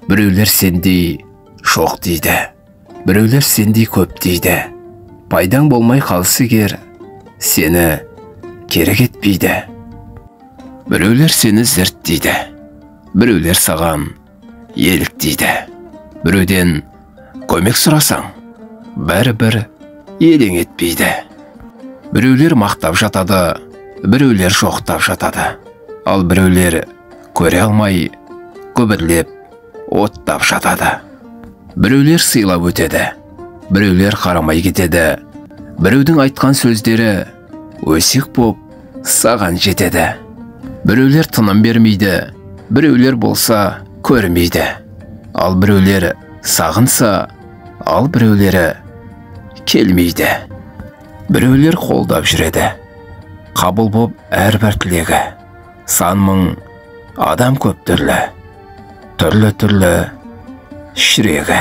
Біреулер сендей шоқ дейді, біреулер сендей көп дейді. Пайдаң болмай қалсы кер, сені керек етпейді. Біреулер сені зірт дейді, біреулер саған елік дейді. Біреуден көмек сұрасаң, бәрібір елең етпейді. Біреулер мақтап жатады, біреулер жоқтап жатады. Ал біреулер көре алмай, көбірлеп, оттап жатады. Біреулер сыйлап өтеді, біреулер қарамай кетеді. Біреудің айтқан сөздері өсек боп саған жетеді. Біреулер тыным бермейді, біреулер болса көрмейді. Ал біреулер сағынса, ал біреулері келмейді. Біреулер қолдап жүреді, қабыл боп әрбір тілегі. Сан мың адам көп түрлі, түрлі жүрегі.